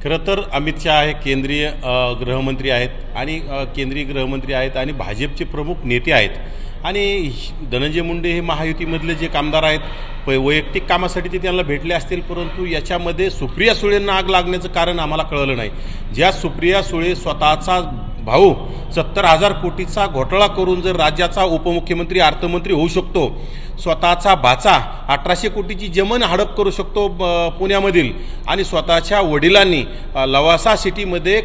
खरं तर अमित शहा हे केंद्रीय गृहमंत्री आहेत आणि केंद्रीय गृहमंत्री आहेत आणि भाजपचे प्रमुख नेते आहेत आणि धनंजय मुंडे हे महायुतीमधले जे कामदार आहेत वैयक्तिक कामासाठी ते त्यांना भेटले असतील, परंतु याच्यामध्ये सुप्रिया सुळेंना आग लागण्याचं कारण आम्हाला कळलं नाही. ज्या सुप्रिया सुळे स्वतःचा भाऊ 70,000 कोटीचा घोटाळा करून जर राज्याचा उपमुख्यमंत्री अर्थमंत्री होऊ शकतो, स्वतःचा भाचा 1800 कोटीची जमीन हडप करू शकतो पुण्यामधील, आणि स्वतःच्या वडिलांनी लवासा सिटीमध्ये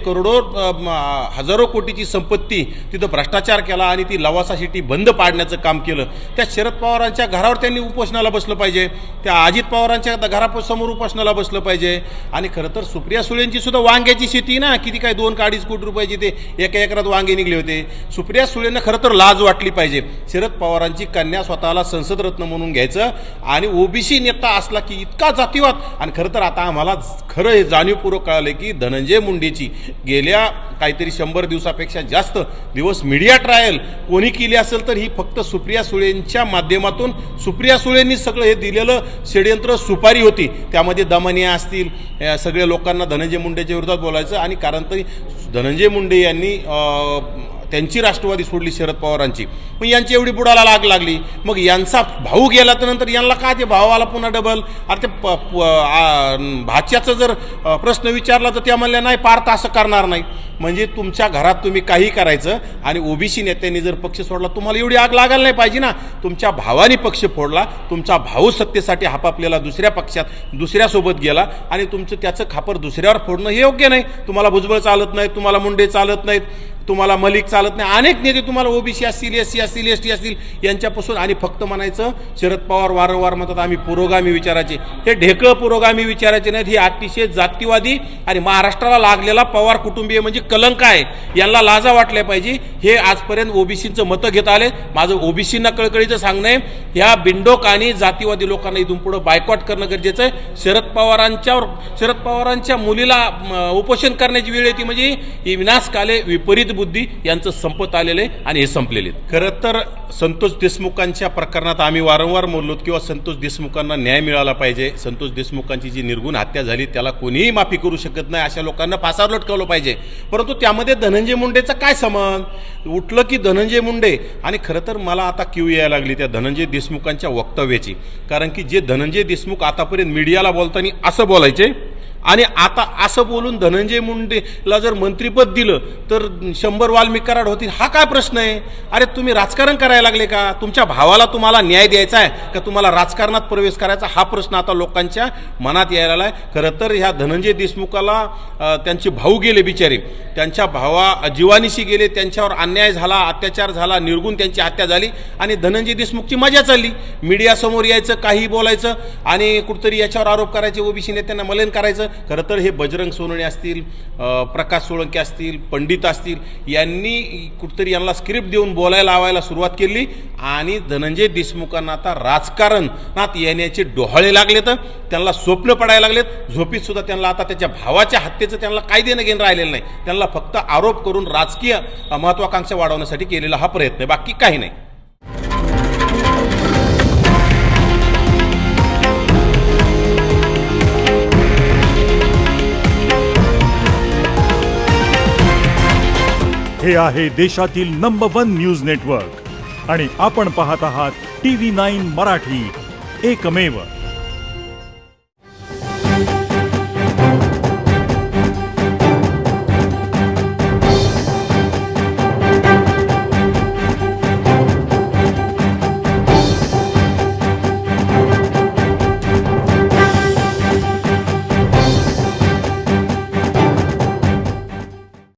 हजारो कोटीची संपत्ती तिथं भ्रष्टाचार केला आणि ती लवासा सिटी बंद पाडण्याचं काम केलं. त्या शरद पवारांच्या घरावर त्यांनी उपोषणाला बसलं पाहिजे, त्या अजित पवारांच्या घरासमोर उपोषणाला बसलं पाहिजे. आणि खरं तर सुप्रिया सुळेंची सुद्धा वांग्याची शेती ना, किती काय 2-2.5 कोटी रुपयाची ते एका एकरात वांगे निघले होते. सुप्रिया सुळेंना खरं तर लाज वाटली पाहिजे. शरद पवारांची कन्या स्वतःला संसद रत्न म्हणून घ्यायचं आणि ओबीसी नेता असला की इतका जातीवाद. आणि खरं तर आता आम्हाला खरं हे जाणीवपूर्वक कळालं की धनंजय मुंडेची गेल्या काहीतरी 100 दिवसापेक्षा जास्त दिवस मीडिया ट्रायल कोणी केली असेल तर ही फक्त सुप्रिया सुळेंच्या माध्यमातून, सुप्रिया सुळेंनी सगळं हे दिलेलं षडयंत्र सुपारी होती. त्यामध्ये दमनिया असतील, सगळ्या लोकांना धनंजय मुंडेच्या विरोधात बोलायचं. आणि कारण तरी धनंजय मुंडे यांनी त्यांची राष्ट्रवादी सोडली शरद पवारांची, मग यांची एवढी बुडाला आग लागली. मग यांचा भाऊ गेला तर नंतर यांना काय ते भावाला पुन्हा डबल. अरे ते भाच्याचा जर प्रश्न विचारला तर त्या म्हणल्या नाही पार्थ असं करणार नाही. म्हणजे तुमच्या घरात तुम्ही काही करायचं आणि ओबीसी नेत्यांनी जर पक्ष सोडला, तुम्हाला एवढी आग लागायला नाही पाहिजे ना. तुमच्या भावाने पक्ष फोडला, तुमचा भाऊ सत्तेसाठी हापापलेला दुसऱ्या पक्षात दुसऱ्यासोबत गेला आणि तुमचं त्याचं खापर दुसऱ्यावर फोडणं हे योग्य नाही. तुम्हाला भुजबळ चालत नाही, तुम्हाला मुंडे चालत नाहीत, तुम्हाला मलिक चालत नाही, अनेक नेते तुम्हाला ओबीसी असतील, एससी असतील, एसटी असतील यांच्यापासून. आणि फक्त म्हणायचं शरद पवार वारंवार म्हणतात आम्ही पुरोगामी विचाराचे, हे ढेकळं पुरोगामी विचाराचे नाहीत. ही अतिशय जातीवादी आणि महाराष्ट्राला लागलेला पवार कुटुंबीय म्हणजे कलंक आहे. यांना लाजा वाटल्या पाहिजे. हे आजपर्यंत ओबीसीचं मतं घेत आले. माझं ओबीसींना कळकळीचं सांगणं आहे, ह्या बिंडोक आणि जातीवादी लोकांना इथून पुढे बायकॉट करणं गरजेचं आहे. शरद पवारांच्या मुलीला उपोषण करण्याची वेळ येते म्हणजे ही विनाशकाले विपरीत बुद्धी यांचं संपत आलेलं आहे आणि हे संपलेले. खरं तर संतोष देशमुखांच्या प्रकरणात आम्ही वारंवार बोललो किंवा संतोष देशमुखांना न्याय मिळाला पाहिजे. संतोष देशमुखांची जी निर्गुण हत्या झाली त्याला कोणीही माफी करू शकत नाही. अशा लोकांना फासावर लटकवलं पाहिजे. परंतु त्यामध्ये धनंजय मुंडेचा काय संबंध? उठलं की धनंजय मुंडे. आणि खरं तर मला आता क्यू यायला लागली त्या धनंजय देशमुखांच्या वक्तव्याची. कारण की जे धनंजय देशमुख आतापर्यंत मीडियाला बोलताना असं बोलायचे आणि आता असं बोलून धनंजय मुंडेला जर मंत्रिपद दिलं तर 100 वाल्मिक कराड होतील, हा काय प्रश्न आहे? अरे तुम्ही राजकारण करायला लागले का? तुमच्या भावाला तुम्हाला न्याय द्यायचा आहे का तुम्हाला राजकारणात प्रवेश करायचा? हा प्रश्न आता लोकांच्या मनात यायला आहे. खरं तर ह्या धनंजय देशमुखाला त्यांचे भाऊ गेले बिचारे, त्यांच्या भावा जीवानिशी गेले, त्यांच्यावर अन्याय झाला, अत्याचार झाला, निर्गुण त्यांची हत्या झाली आणि धनंजय देशमुखची मजा चालली. मीडियासमोर यायचं, काही बोलायचं आणि कुठतरी याच्यावर आरोप करायचे, ओबीसी नेत्यांना मलिन करायचं. खरं तर हे बजरंग सोनवणे असतील, प्रकाश सोळंके असतील, पंडित असतील, यांनी कुठतरी यांना स्क्रिप्ट देऊन बोलायला लावायला सुरुवात केली आणि धनंजय देशमुखांना आता राजकारणात येण्याचे डोहाळे लागले, तर त्यांना स्वप्न पडायला लागलेत. झोपीत सुद्धा त्यांना आता त्याच्या भावाच्या हत्येचं त्यांना काय देणं घेणं राहिलेलं नाही. त्यांना फक्त आरोप करून राजकीय महत्वाकांक्षा वाढवण्यासाठी केलेला हा प्रयत्न आहे, बाकी काही नाही. हे आहे देशातील नंबर 1 न्यूज नेटवर्क आणि आपण पाहत आहात TV9 मराठी, एकमेव.